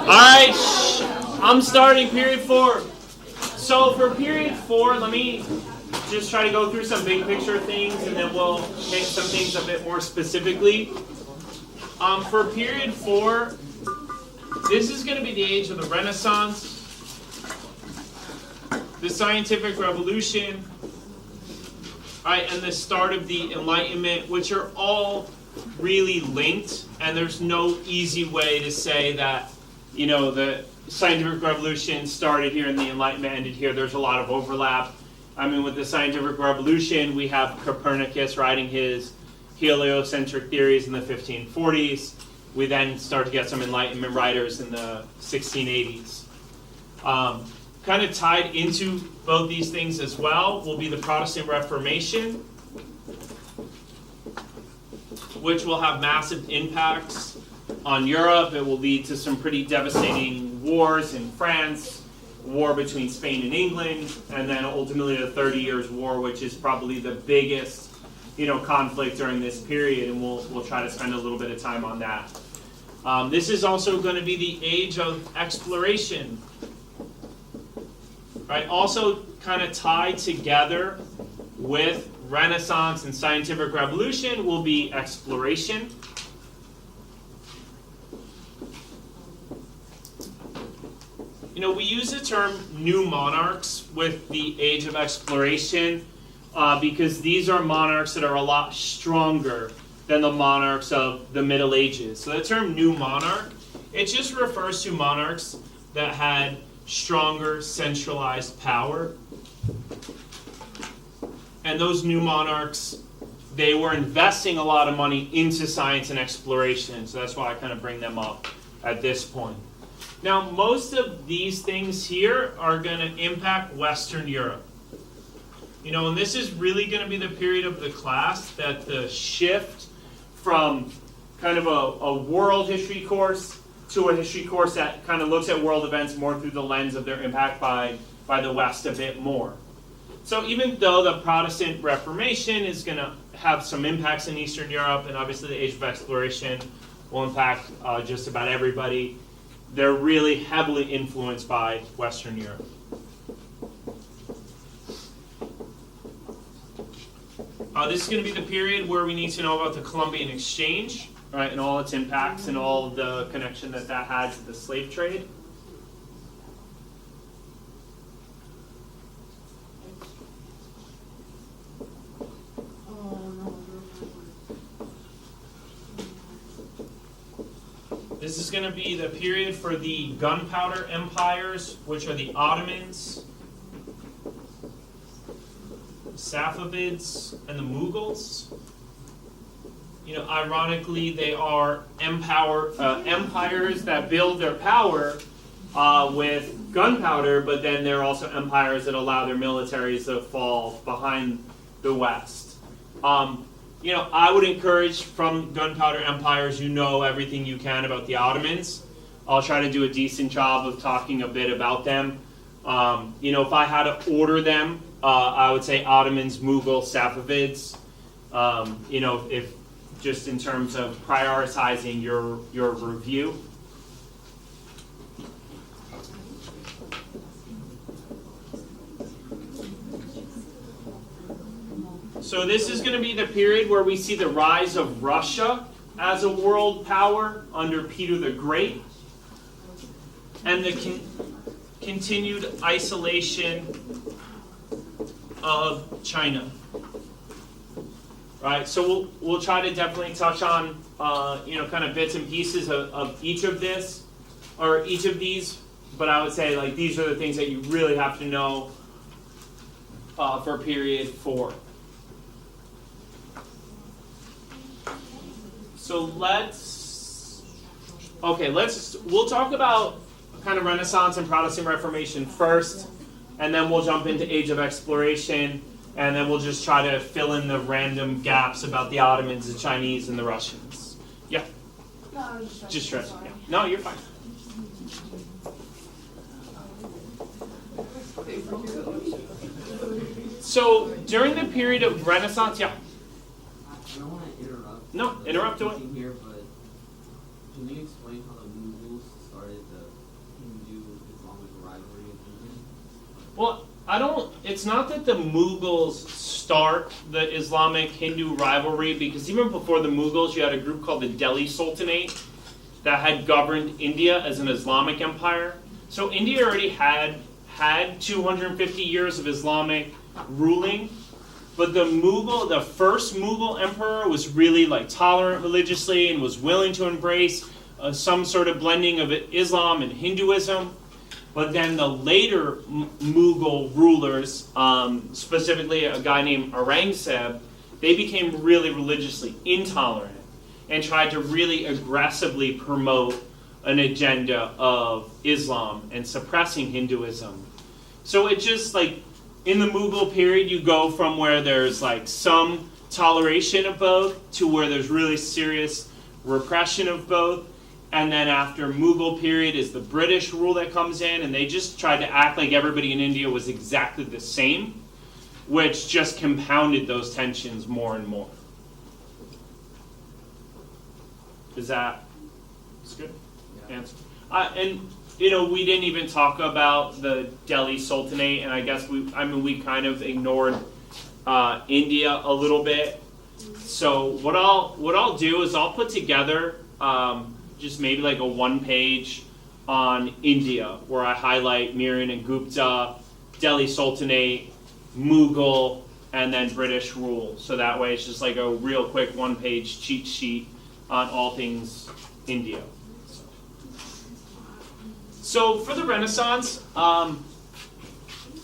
Alright, I'm starting period 4. So for period 4, let me just try to go through some big picture things and then we'll hit some things a bit more specifically. For period 4, this is going to be the age of the Renaissance, the scientific revolution, right, and the start of the Enlightenment, which are all really linked, and there's no easy way to say that, you know, the scientific revolution started here and the Enlightenment ended here. There's a lot of overlap. I mean, with the scientific revolution, we have Copernicus writing his heliocentric theories in the 1540s. We then start to get some Enlightenment writers in the 1680s. Kind of tied into both these things as well will be the Protestant Reformation, which will have massive impacts on Europe. It will lead to some pretty devastating wars in France, war between Spain and England, and then ultimately the 30 Years' War, which is probably the biggest, conflict during this period, and we'll try to spend a little bit of time on that. This is also going to be the age of exploration, right? Also kind of tied together with Renaissance and scientific revolution will be exploration. We use the term new monarchs with the age of exploration because these are monarchs that are a lot stronger than the monarchs of the Middle Ages. So the term new monarch, it just refers to monarchs that had stronger centralized power. And those new monarchs, they were investing a lot of money into science and exploration. So that's why I kind of bring them up at this point. Now, most of these things here are going to impact Western Europe. And this is really going to be the period of the class that the shift from kind of a world history course to a history course that kind of looks at world events more through the lens of their impact by the West a bit more. So even though the Protestant Reformation is going to have some impacts in Eastern Europe, and obviously the Age of Exploration will impact just about everybody, they're really heavily influenced by Western Europe. This is going to be the period where we need to know about the Columbian Exchange, right, and all its impacts and all of the connection that had to the slave trade. This is going to be the period for the gunpowder empires, which are the Ottomans, Safavids, and the Mughals. Ironically, they are empires that build their power with gunpowder, but then they're also empires that allow their militaries to fall behind the West. I would encourage from gunpowder empires, everything you can about the Ottomans. I'll try to do a decent job of talking a bit about them. If I had to order them, I would say Ottomans, Mughals, Safavids. If just in terms of prioritizing your review. So this is going to be the period where we see the rise of Russia as a world power under Peter the Great, and the continued isolation of China. Right, so we'll try to definitely touch on kind of bits and pieces of each of these, but I would say these are the things that you really have to know for period 4. So we'll talk about kind of Renaissance and Protestant Reformation first, and then we'll jump into Age of Exploration, and then we'll just try to fill in the random gaps about the Ottomans, the Chinese, and the Russians. Yeah? No, I was just stressing. Yeah. No, you're fine. So during the period of Renaissance, yeah. I don't want to interrupt. No, interrupt away. Here, but can you explain how the Mughals started the it's not that the Mughals start the Islamic-Hindu rivalry, because even before the Mughals, you had a group called the Delhi Sultanate that had governed India as an Islamic empire. So India already had 250 years of Islamic ruling, but the first Mughal emperor was really like tolerant religiously and was willing to embrace some sort of blending of Islam and Hinduism. But then the later Mughal rulers, specifically a guy named Aurangzeb, they became really religiously intolerant and tried to really aggressively promote an agenda of Islam and suppressing Hinduism. So it just like, in the Mughal period, you go from where there's like some toleration of both to where there's really serious repression of both. And then after Mughal period is the British rule that comes in, and they just tried to act like everybody in India was exactly the same, which just compounded those tensions more and more. That's good? Yeah. Answer. And we didn't even talk about the Delhi Sultanate, and I guess we kind of ignored India a little bit. So what I'll do is I'll put together just maybe like a one-page on India, where I highlight Miriam and Gupta, Delhi Sultanate, Mughal, and then British rule. So that way it's just like a real quick one-page cheat sheet on all things India. So for the Renaissance,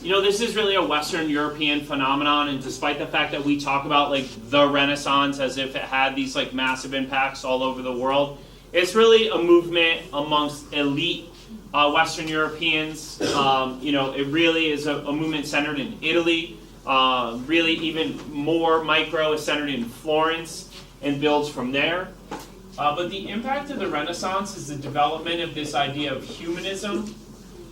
this is really a Western European phenomenon, and despite the fact that we talk about like the Renaissance as if it had these like massive impacts all over the world, it's really a movement amongst elite Western Europeans. It really is a movement centered in Italy. Really even more micro is centered in Florence and builds from there. But the impact of the Renaissance is the development of this idea of humanism,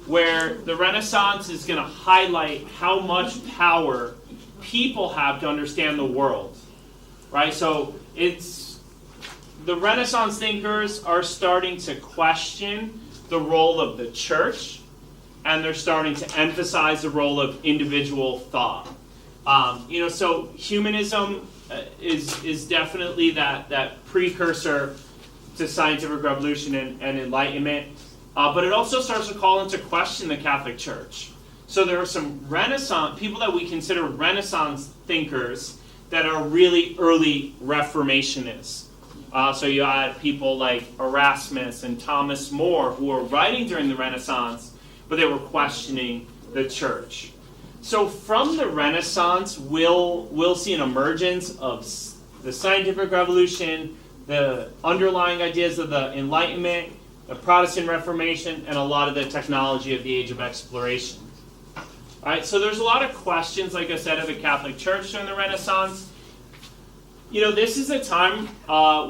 where the Renaissance is going to highlight how much power people have to understand the world, right? So the Renaissance thinkers are starting to question the role of the church, and they're starting to emphasize the role of individual thought. So humanism is definitely that precursor to scientific revolution and enlightenment, but it also starts to call into question the Catholic Church. So there are some Renaissance people that we consider Renaissance thinkers that are really early Reformationists. So you had people like Erasmus and Thomas More who were writing during the Renaissance, but they were questioning the church. So from the Renaissance, we'll see an emergence of the scientific revolution, the underlying ideas of the Enlightenment, the Protestant Reformation, and a lot of the technology of the Age of Exploration. All right, so there's a lot of questions, like I said, of the Catholic Church during the Renaissance. This is a time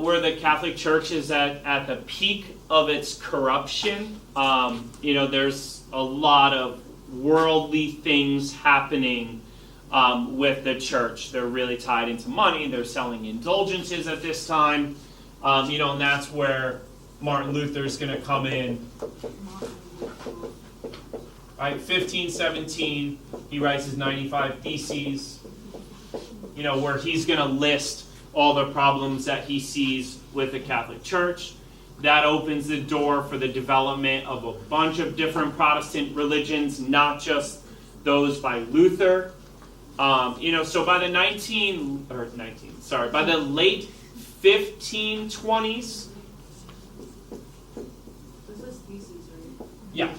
where the Catholic Church is at the peak of its corruption. There's a lot of worldly things happening with the church. They're really tied into money. They're selling indulgences at this time. And that's where Martin Luther is going to come in. Right, 1517, he writes his 95 Theses, where he's going to list all the problems that he sees with the Catholic Church. That opens the door for the development of a bunch of different Protestant religions, not just those by Luther. So by the by the late 1520s. This is theses, right? Yeah.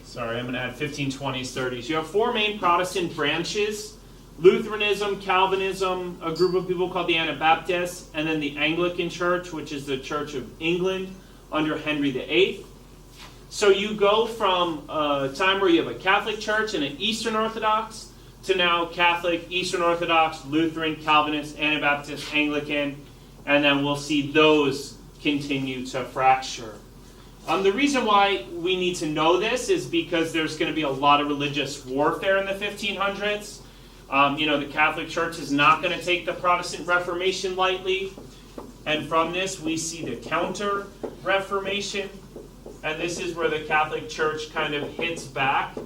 Sorry, I'm going to add 1520s, 30s. You have four main Protestant branches: Lutheranism, Calvinism, a group of people called the Anabaptists, and then the Anglican Church, which is the Church of England under Henry VIII. So you go from a time where you have a Catholic Church and an Eastern Orthodox to now Catholic, Eastern Orthodox, Lutheran, Calvinist, Anabaptist, Anglican, and then we'll see those continue to fracture. The reason why we need to know this is because there's going to be a lot of religious warfare in the 1500s. The Catholic Church is not going to take the Protestant Reformation lightly. And from this, we see the Counter-Reformation. And this is where the Catholic Church kind of hits back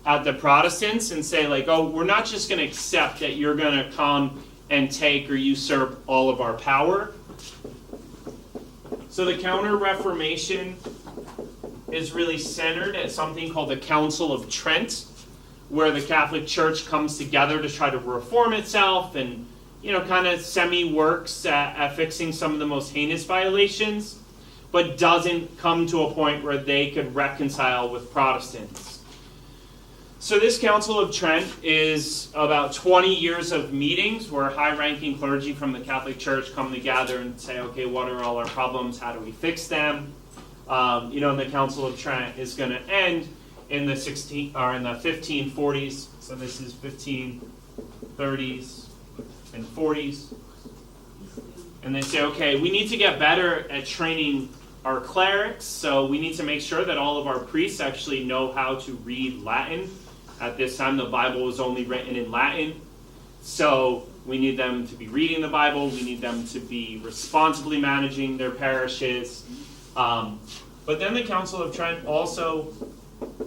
at the Protestants and say, like, oh, we're not just going to accept that you're going to come and take or usurp all of our power. So the Counter-Reformation is really centered at something called the Council of Trent, where the Catholic Church comes together to try to reform itself and, kind of semi-works at fixing some of the most heinous violations, but doesn't come to a point where they could reconcile with Protestants. So this Council of Trent is about 20 years of meetings where high-ranking clergy from the Catholic Church come together and say, okay, what are all our problems? How do we fix them? And the Council of Trent is going to end in the 1540s. So this is 1530s and 40s. And they say, okay, we need to get better at training our clerics. So we need to make sure that all of our priests actually know how to read Latin. At this time, the Bible was only written in Latin. So we need them to be reading the Bible. We need them to be responsibly managing their parishes. But then the Council of Trent also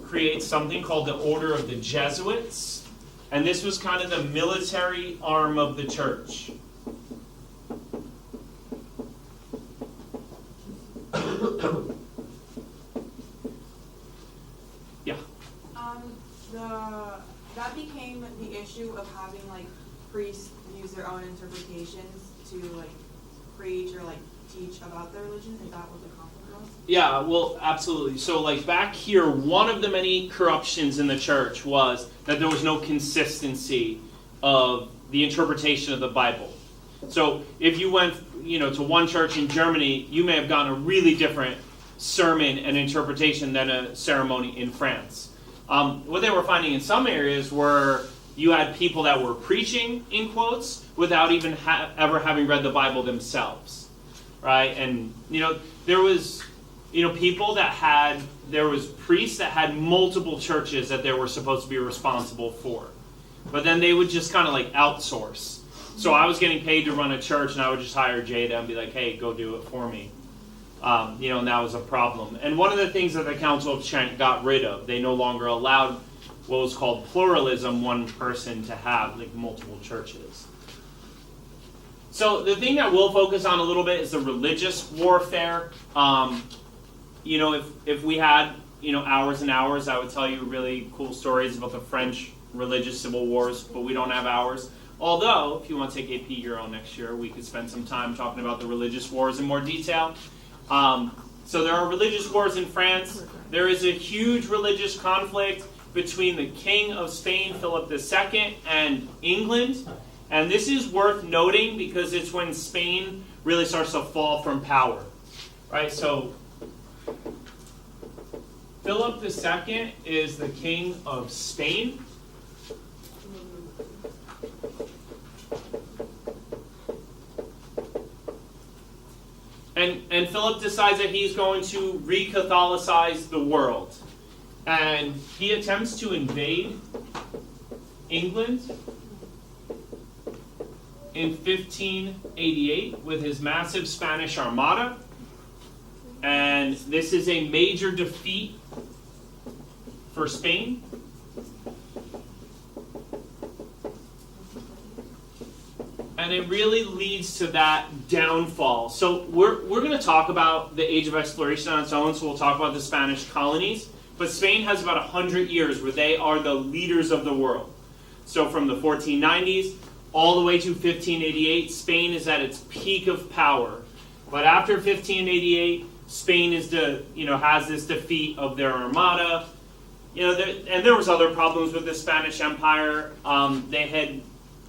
creates something called the Order of the Jesuits. And this was kind of the military arm of the church. Yeah. That became the issue of having priests use their own interpretations to preach or teach about their religion. Is that what the conflict was? Yeah, well, absolutely. So back here, one of the many corruptions in the church was that there was no consistency of the interpretation of the Bible. So if you went, to one church in Germany, you may have gotten a really different sermon and interpretation than a ceremony in France. What they were finding in some areas were you had people that were preaching, in quotes, without even ever having read the Bible themselves, right? And, there was, people there was priests that had multiple churches that they were supposed to be responsible for. But then they would just kind of outsource. So I was getting paid to run a church, and I would just hire Jada and be like, hey, go do it for me. And that was a problem. And one of the things that the Council of Trent got rid of, they no longer allowed what was called pluralism, one person to have multiple churches. So the thing that we'll focus on a little bit is the religious warfare. If we had, hours and hours, I would tell you really cool stories about the French religious civil wars, but we don't have hours. Although, if you want to take AP Euro next year, we could spend some time talking about the religious wars in more detail. So there are religious wars in France. There is a huge religious conflict between the King of Spain, Philip II, and England. And this is worth noting because it's when Spain really starts to fall from power. Right? So Philip II is the King of Spain. And Philip decides that he's going to re-Catholicize the world. And he attempts to invade England in 1588 with his massive Spanish Armada. And this is a major defeat for Spain. And it really leads to that downfall. So we're going to talk about the Age of Exploration on its own, so we'll talk about the Spanish colonies. But Spain has about 100 years where they are the leaders of the world. So from the 1490s all the way to 1588, Spain is at its peak of power. But after 1588, Spain has this defeat of their Armada. And there was other problems with the Spanish Empire. They had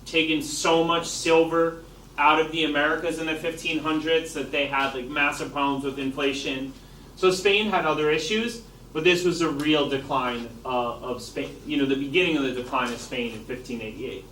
taken so much silver out of the Americas in the 1500s that they had massive problems with inflation. So Spain had other issues, but this was a real decline of Spain. The beginning of the decline of Spain in 1588.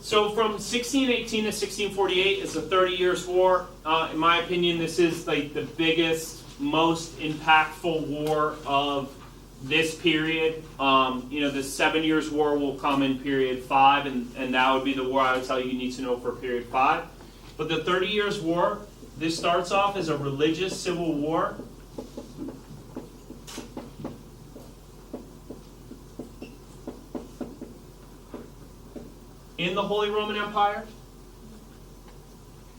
So from 1618 to 1648 is the 30 Years' War. In my opinion, this is like the biggest, most impactful war of this period. The 7 Years' War will come in period 5, and that would be the war I would tell you need to know for period 5. But the 30 Years' War, this starts off as a religious civil war. In the Holy Roman Empire.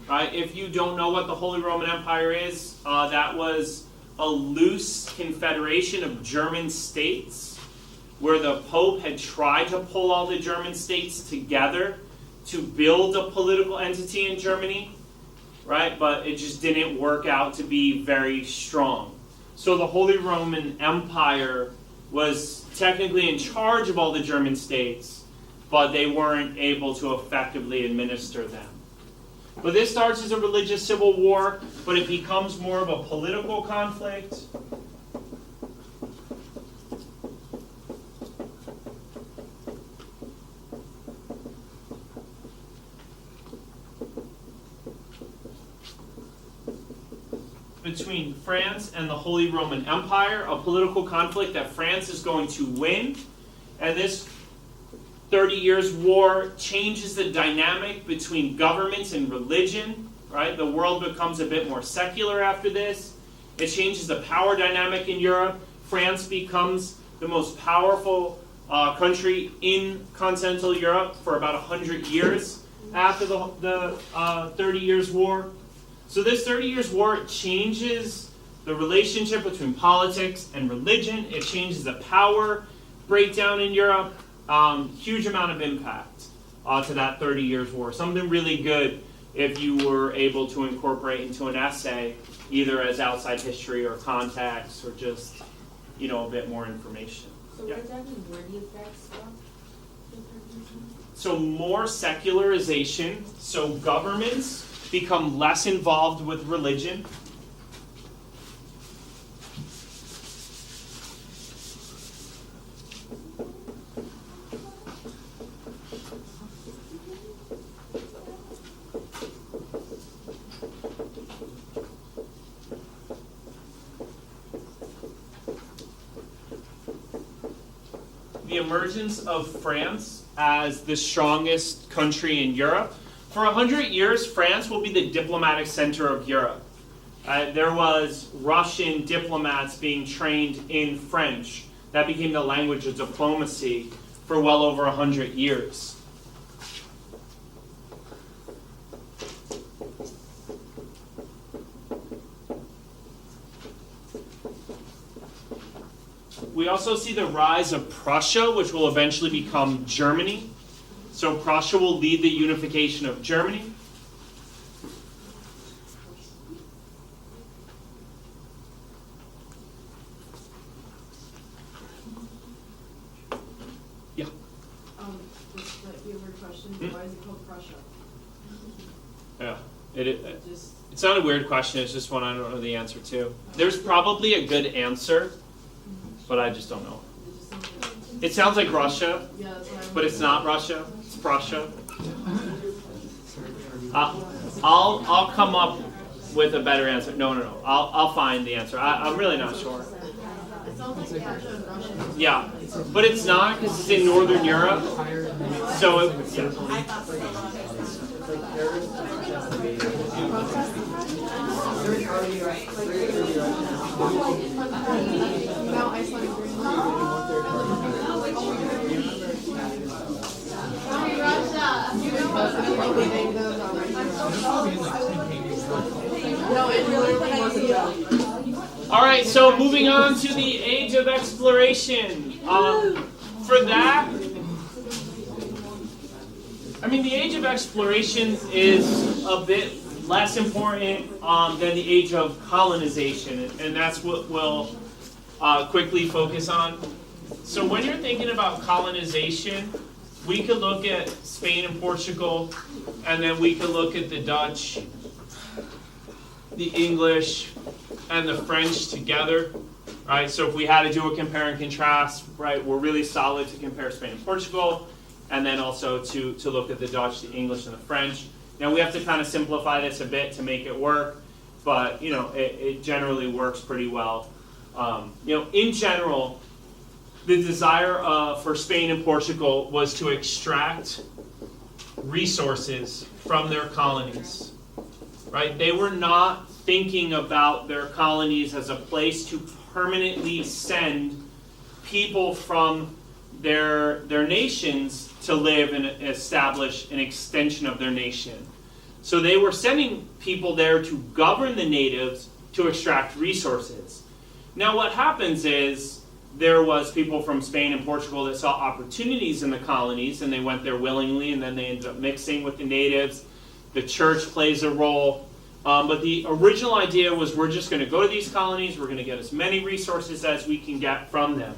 Right? If you don't know what the Holy Roman Empire is, that was a loose confederation of German states where the Pope had tried to pull all the German states together to build a political entity in Germany, right? But it just didn't work out to be very strong. So the Holy Roman Empire was technically in charge of all the German states, but they weren't able to effectively administer them. But this starts as a religious civil war, but it becomes more of a political conflict. Between France and the Holy Roman Empire, a political conflict that France is going to win. And this 30 Years' War changes the dynamic between governments and religion, right? The world becomes a bit more secular after this. It changes the power dynamic in Europe. France becomes the most powerful country in continental Europe for about 100 years after the 30 Years' War. So this 30 Years' War changes the relationship between politics and religion. It changes the power breakdown in Europe. Huge amount of impact to that 30 Years' War. Something really good if you were able to incorporate into an essay, either as outside history or context or just, a bit more information. So Yeah. what does that mean? Where do you effects from? So more secularization, so governments become less involved with religion. The emergence of France as the strongest country in Europe. For 100 years, France will be the diplomatic center of Europe. There was Russian diplomats being trained in French. That became the language of diplomacy for well over 100 years. We also see the rise of Prussia, which will eventually become Germany. So Prussia will lead the unification of Germany. Yeah. This might be a weird question. Why is it called Prussia? Yeah. Just It's not a weird question. It's just one I don't know the answer to. There's probably a good answer, but I just don't know. it just sounds like, It sounds like Russia, yeah, that's what I'm. but it's not Russia. It's Prussia. I'll come up with a better answer. No. I'll find the answer. I'm really not sure. It sounds like Prussia and Russian. Yeah, but it's not because it's in Northern Europe. So yeah. I thought Now Iceland and No, it really wasn't. All right, so moving on to the Age of Exploration. For that, the Age of Exploration is a bit less important than the Age of Colonization, and that's what we'll quickly focus on. So when you're thinking about colonization, we could look at Spain and Portugal, and then we could look at the Dutch, the English, and the French together, right? So if we had to do a compare and contrast, right, we're really solid to compare Spain and Portugal. and then also to look at the Dutch, the English, and the French. Now we have to kind of simplify this a bit to make it work, but it generally works pretty well. In general, the desire for Spain and Portugal was to extract resources from their colonies, right? They were not thinking about their colonies as a place to permanently send people from their nations to live and establish an extension of their nation. So they were sending people there to govern the natives to extract resources. Now what happens is there was people from Spain and Portugal that saw opportunities in the colonies, and they went there willingly, and then they ended up mixing with the natives. The church plays a role. But the original idea was we're just going to go to these colonies, we're going to get as many resources as we can get from them.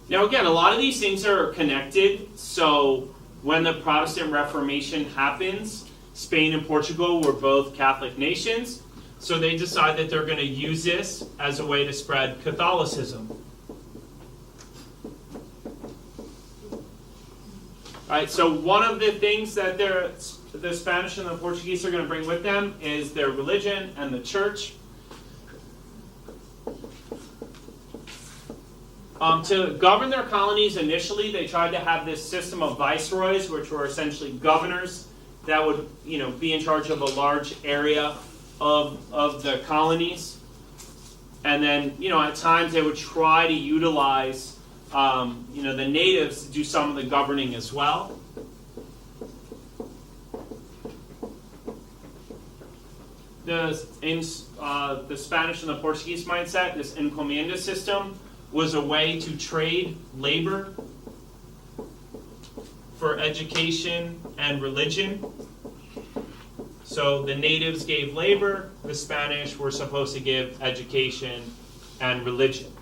Now again, a lot of these things are connected, so when the Protestant Reformation happens, Spain and Portugal were both Catholic nations, so they decide that they're going to use this as a way to spread Catholicism. Alright, so one of the things that the Spanish and the Portuguese are going to bring with them is their religion and the church. To govern their colonies initially, they tried to have this system of viceroys, which were essentially governors that would, be in charge of a large area of the colonies. And then, at times they would try to utilize, the natives to do some of the governing as well. In the Spanish and the Portuguese mindset, this encomienda system was a way to trade labor for education and religion. So the natives gave labor, the Spanish were supposed to give education and religion.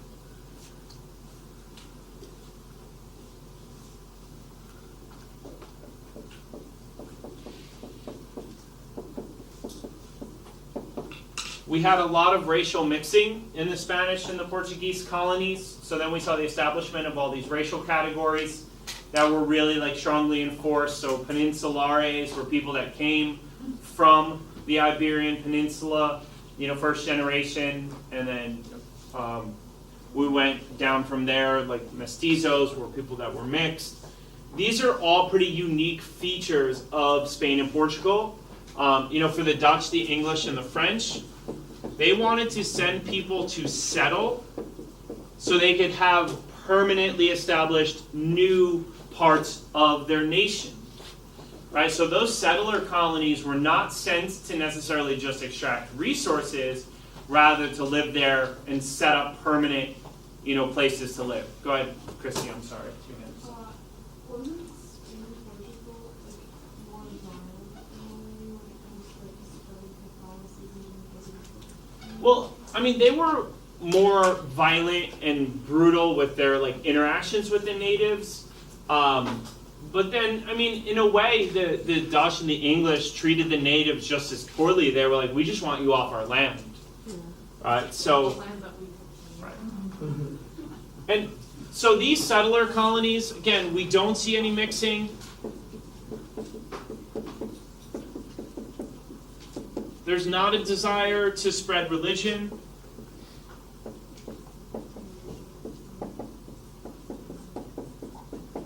We had a lot of racial mixing in the Spanish and the Portuguese colonies. So then we saw the establishment of all these racial categories that were really strongly enforced. So peninsulares were people that came from the Iberian Peninsula, first generation, and then we went down from there, like mestizos were people that were mixed. These are all pretty unique features of Spain and Portugal. For the Dutch, the English, and the French, they wanted to send people to settle so they could have permanently established new parts of their nation. Right? So those settler colonies were not sent to necessarily just extract resources, rather to live there and set up permanent, places to live. Go ahead, Christy, I'm sorry. Wasn't Spain and Portugal more violent when it comes to spreading Catholicism? Well, they were more violent and brutal with their interactions with the natives. But then, in a way, the Dutch and the English treated the natives just as poorly. They were like, we just want you off our land. Yeah. Right? So, The land that we right. And so these settler colonies, again, we don't see any mixing. There's not a desire to spread religion.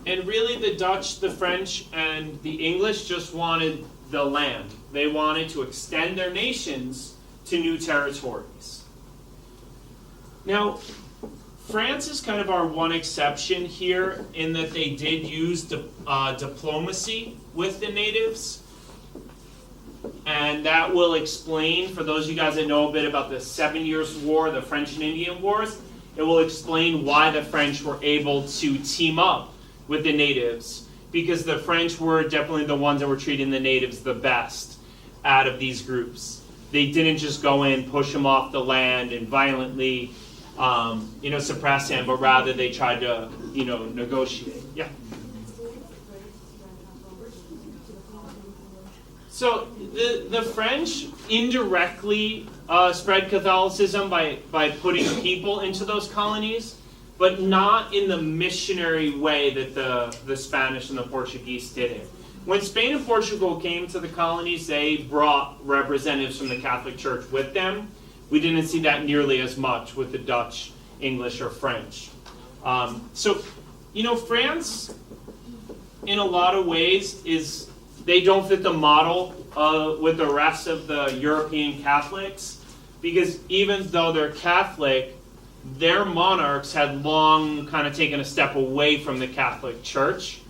And really the Dutch, the French, and the English just wanted the land. They wanted to extend their nations to new territories. Now, France is kind of our one exception here in that they did use diplomacy with the natives. And that will explain, for those of you guys that know a bit about the 7 Years' War, the French and Indian Wars, it will explain why the French were able to team up with the natives, because the French were definitely the ones that were treating the natives the best out of these groups. They didn't just go in, push them off the land, and violently, suppress them, but rather they tried to, negotiate. Yeah. So the French indirectly spread Catholicism by putting people into those colonies. but not in the missionary way that the Spanish and the Portuguese did it. When Spain and Portugal came to the colonies, they brought representatives from the Catholic Church with them. We didn't see that nearly as much with the Dutch, English, or French. France, in a lot of ways, they don't fit the model with the rest of the European Catholics, because even though they're Catholic, their monarchs had long kind of taken a step away from the Catholic Church.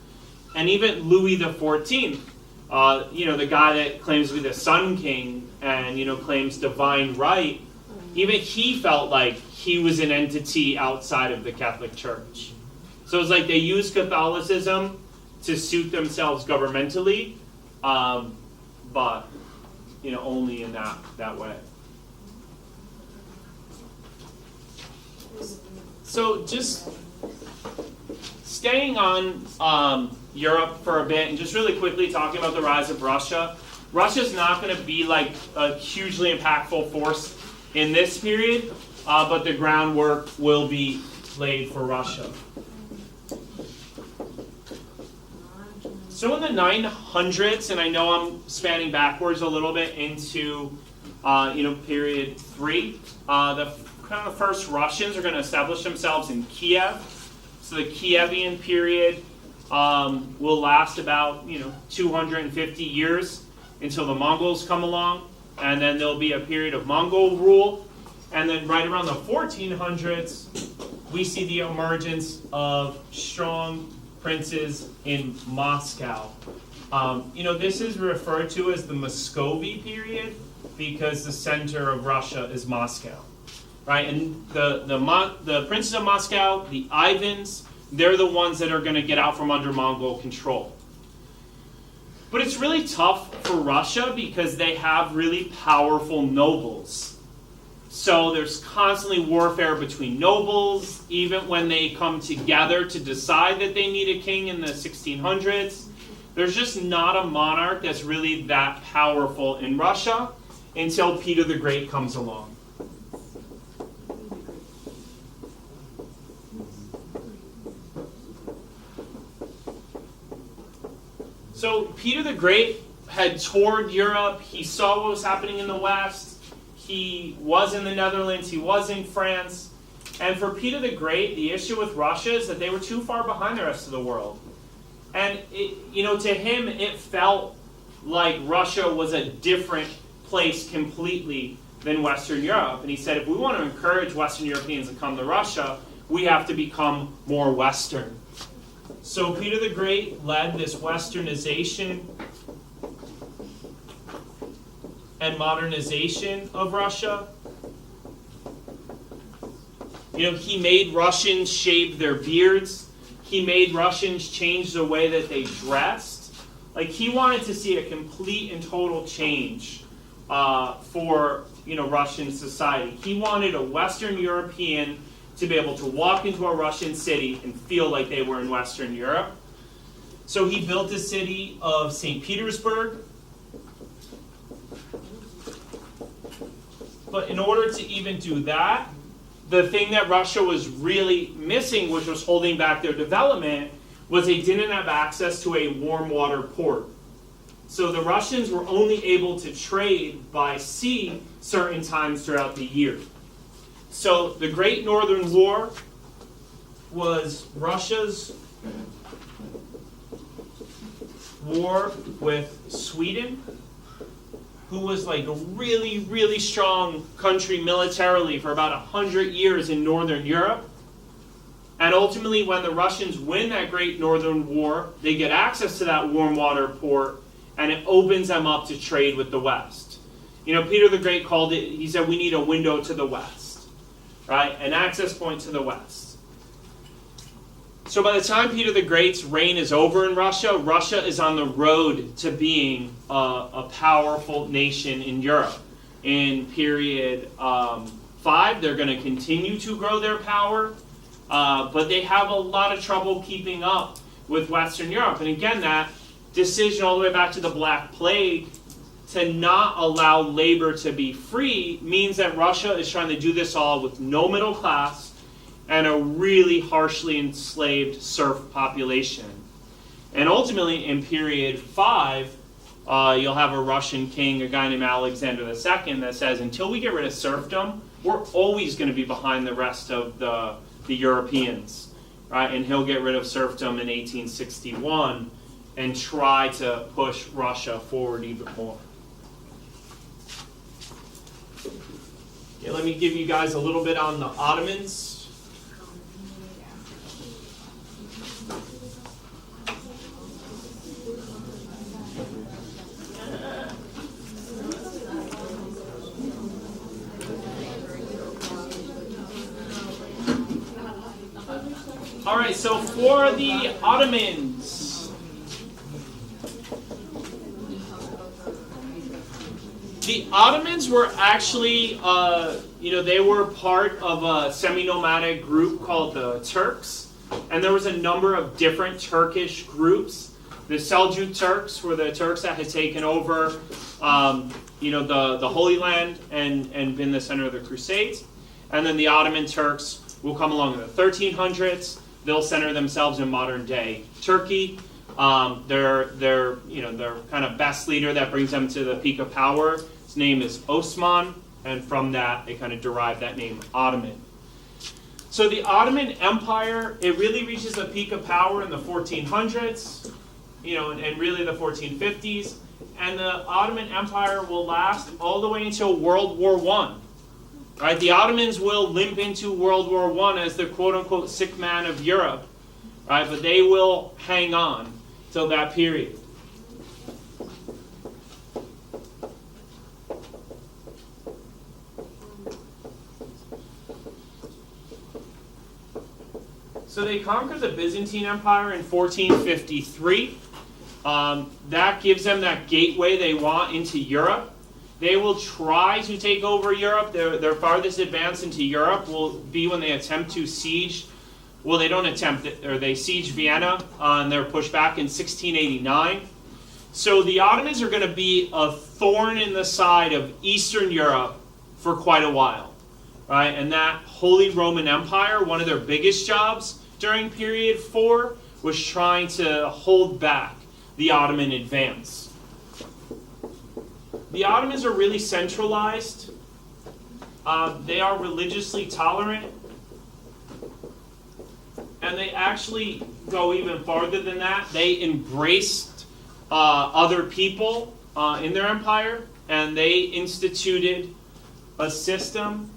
And even Louis XIV, the guy that claims to be the Sun King and, claims divine right, even he felt like he was an entity outside of the Catholic Church. So it's like they used Catholicism to suit themselves governmentally, but, only in that way. So just staying on Europe for a bit and just really quickly talking about the rise of Russia. Russia's not going to be like a hugely impactful force in this period, but the groundwork will be laid for Russia. So in the 900s, and I know I'm spanning backwards a little bit into period 3, the first Russians are going to establish themselves in Kiev. So the Kievan period will last about 250 years until the Mongols come along, and then there'll be a period of Mongol rule, and then right around the 1400s we see the emergence of strong princes in Moscow. This is referred to as the Muscovy period because the center of Russia is Moscow, right? And the princes of Moscow, the Ivans, they're the ones that are going to get out from under Mongol control. But it's really tough for Russia because they have really powerful nobles. So there's constantly warfare between nobles, even when they come together to decide that they need a king in the 1600s. There's just not a monarch that's really that powerful in Russia until Peter the Great comes along. So Peter the Great had toured Europe. He saw what was happening in the West. He was in the Netherlands. He was in France. And for Peter the Great, the issue with Russia is that they were too far behind the rest of the world. And to him, it felt like Russia was a different place completely than Western Europe. And he said, if we want to encourage Western Europeans to come to Russia, we have to become more Western. So Peter the Great led this westernization and modernization of Russia. He made Russians shave their beards. He made Russians change the way that they dressed. Like, he wanted to see a complete and total change for Russian society. He wanted a Western European to be able to walk into a Russian city and feel like they were in Western Europe. So he built the city of St. Petersburg. But in order to even do that, the thing that Russia was really missing, which was holding back their development, was they didn't have access to a warm water port. So the Russians were only able to trade by sea certain times throughout the year. So the Great Northern War was Russia's war with Sweden, who was like a really, really strong country militarily for about 100 years in Northern Europe. And ultimately, when the Russians win that Great Northern War, they get access to that warm water port, and it opens them up to trade with the West. Peter the Great called it, he said, we need a window to the West, right? An access point to the West. So by the time Peter the Great's reign is over in Russia, Russia is on the road to being a powerful nation in Europe. In period 5, they're going to continue to grow their power, but they have a lot of trouble keeping up with Western Europe. And again, that decision all the way back to the Black Plague to not allow labor to be free means that Russia is trying to do this all with no middle class and a really harshly enslaved serf population. And ultimately, in period 5, you'll have a Russian king, a guy named Alexander II, that says, until we get rid of serfdom, we're always going to be behind the rest of the Europeans. Right? And he'll get rid of serfdom in 1861 and try to push Russia forward even more. Okay, let me give you guys a little bit on the Ottomans. All right, so for the Ottomans, the Ottomans were actually, they were part of a semi-nomadic group called the Turks, and there was a number of different Turkish groups. The Seljuk Turks were the Turks that had taken over, the Holy Land and been the center of the Crusades, and then the Ottoman Turks will come along in the 1300s. They'll center themselves in modern day Turkey. Their kind of best leader that brings them to the peak of power, his name is Osman, and from that they kind of derive that name Ottoman. So the Ottoman Empire, it really reaches a peak of power in the 1400s, and really the 1450s, and the Ottoman Empire will last all the way until World War I. Right, the Ottomans will limp into World War I as the quote-unquote sick man of Europe, right? But they will hang on till that period. So they conquered the Byzantine Empire in 1453. That gives them that gateway they want into Europe. They will try to take over Europe. Their farthest advance into Europe will be when they attempt to siege. Well, they don't attempt it, or they siege Vienna, and they're pushed back in 1689. So the Ottomans are going to be a thorn in the side of Eastern Europe for quite a while, right? And that Holy Roman Empire, one of their biggest jobs during period 4 was trying to hold back the Ottoman advance. The Ottomans are really centralized. They are religiously tolerant. And they actually go even farther than that. They embraced other people in their empire, and they instituted a system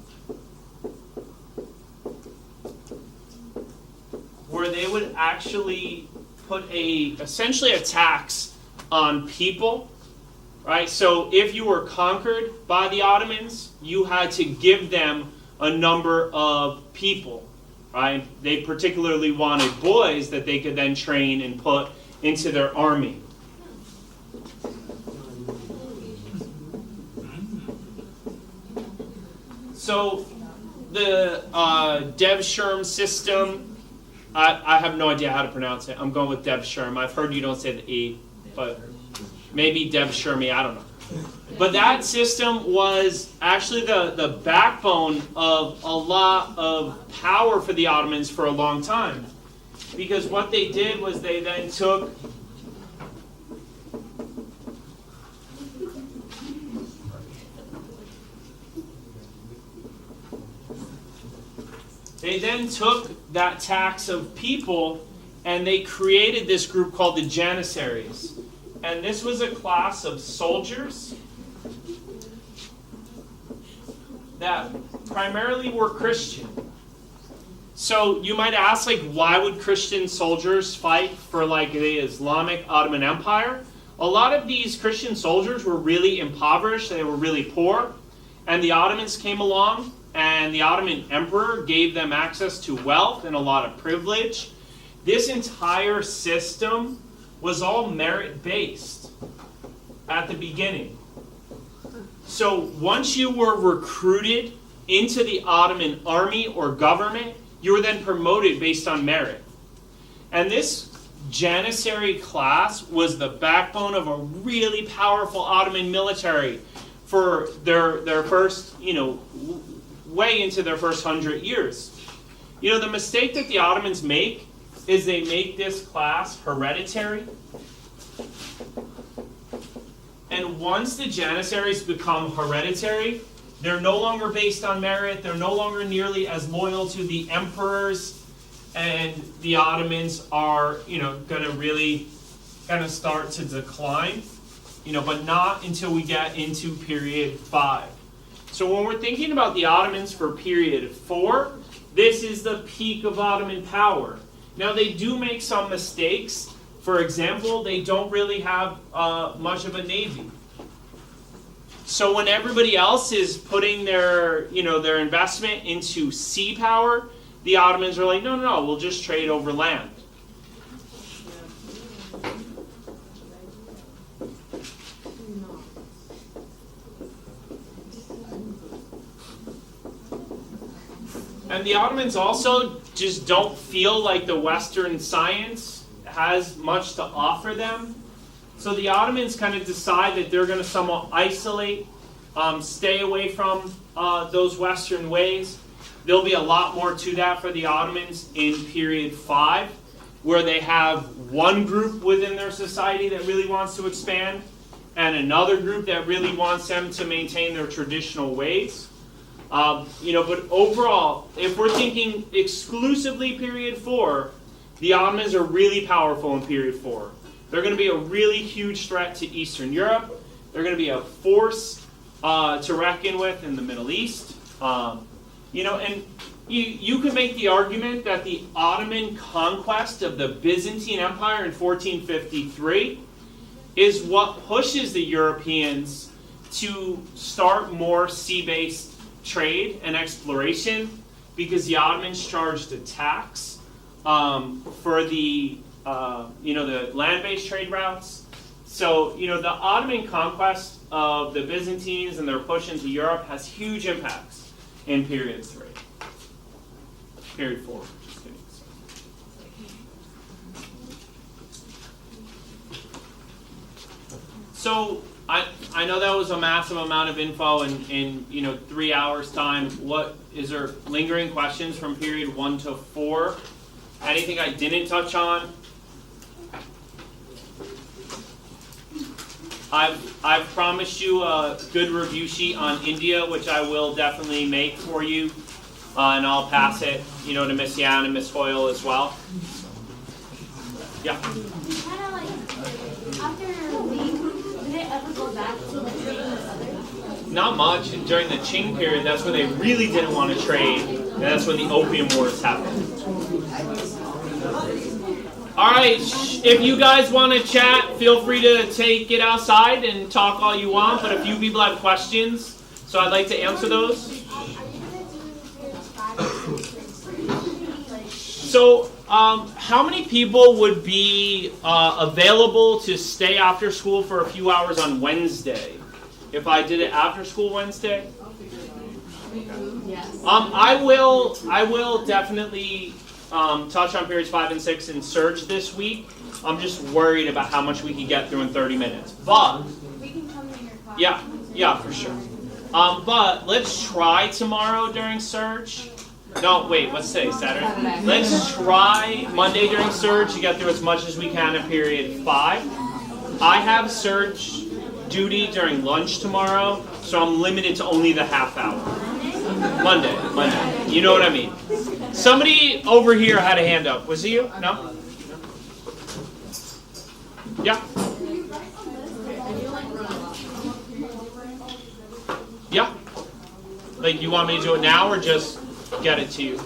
where they would actually put essentially a tax on people. Right, so if you were conquered by the Ottomans, you had to give them a number of people. Right, they particularly wanted boys that they could then train and put into their army. So the Devshirme system, I have no idea how to pronounce it. I'm going with Devshirme. I've heard you don't say the E, but maybe Devshirme, I don't know. But that system was actually the backbone of a lot of power for the Ottomans for a long time. Because what they did was they then took that tax of people and they created this group called the Janissaries. And this was a class of soldiers that primarily were Christian. So you might ask, why would Christian soldiers fight for the Islamic Ottoman Empire? A lot of these Christian soldiers were really impoverished, they were really poor, and the Ottomans came along, and the Ottoman emperor gave them access to wealth and a lot of privilege. This entire system was all merit-based at the beginning. So once you were recruited into the Ottoman army or government, you were then promoted based on merit. And this Janissary class was the backbone of a really powerful Ottoman military for their first, way into their first 100 years. You know, the mistake that the Ottomans make is they make this class hereditary. And once the Janissaries become hereditary, they're no longer based on merit, they're no longer nearly as loyal to the emperors, and the Ottomans are, going to really kind of start to decline, but not until we get into period 5. So when we're thinking about the Ottomans for period 4, this is the peak of Ottoman power. Now they do make some mistakes. For example, they don't really have much of a navy. So when everybody else is putting their investment into sea power, the Ottomans are like, no, we'll just trade over land. And the Ottomans also just don't feel like the Western science has much to offer them. So the Ottomans kind of decide that they're going to somewhat isolate, stay away from those Western ways. There'll be a lot more to that for the Ottomans in period 5, where they have one group within their society that really wants to expand, and another group that really wants them to maintain their traditional ways. But overall, if we're thinking exclusively period 4, the Ottomans are really powerful in period 4. They're going to be a really huge threat to Eastern Europe. They're going to be a force to reckon with in the Middle East. And you can make the argument that the Ottoman conquest of the Byzantine Empire in 1453 is what pushes the Europeans to start more sea-based trade and exploration, because the Ottomans charged a tax for the land-based trade routes. So the Ottoman conquest of the Byzantines and their push into Europe has huge impacts in period 3. Period 4. Just kidding. So I know that was a massive amount of info in 3 hours time. What is there lingering questions from period 1 to 4? Anything I didn't touch on? I've promised you a good review sheet on India, which I will definitely make for you, and I'll pass it, to Miss Yan and Miss Hoyle as well. Yeah. Kind of like after leave, did it ever go back to the trading with others? Not much. During the Qing period, that's when they really didn't want to trade, and that's when the Opium Wars happened. All right, if you guys want to chat, feel free to take it outside and talk all you want, but a few people have questions, so I'd like to answer those. So, how many people would be available to stay after school for a few hours on Wednesday? If I did it after school Wednesday? Yes. I will definitely touch on periods 5 and 6 in Surge this week. I'm just worried about how much we can get through in 30 minutes. But We can come in your class. yeah, for sure. But let's try tomorrow during Surge. No, wait, what's today? Saturday? Let's try Monday during Surge to get through as much as we can in period 5. I have Surge duty during lunch tomorrow, so I'm limited to only the half hour. Monday. You know what I mean. Somebody over here had a hand up. Was it you? No? Yeah? Yeah? Like, you want me to do it now or just get it to you?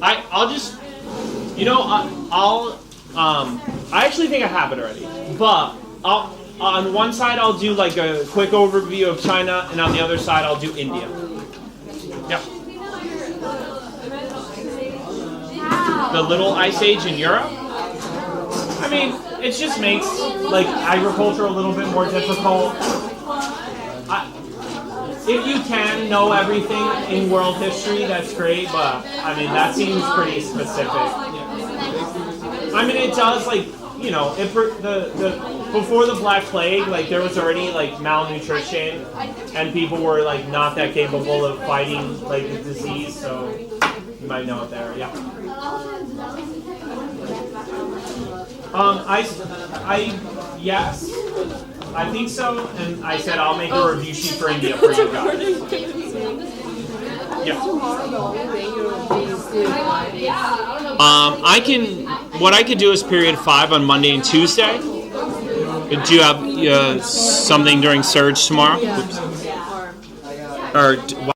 I'll just, I actually think I have it already. But on one side I'll do like a quick overview of China, and on the other side I'll do India. Yeah. The little ice age in Europe? I mean, it just makes like agriculture a little bit more difficult. If you can know everything in world history, that's great, but I mean, that seems pretty specific. I mean, it does, like, before the Black Plague, like, there was already, like, malnutrition, and people were, like, not that capable of fighting, like, the disease, so You might know it there. Yeah. Yes, I think so. And I said I'll make a review sheet for India for you guys. Yeah. I can. What I could do is period 5 on Monday and Tuesday. Do you have something during Surge tomorrow? Oops. Or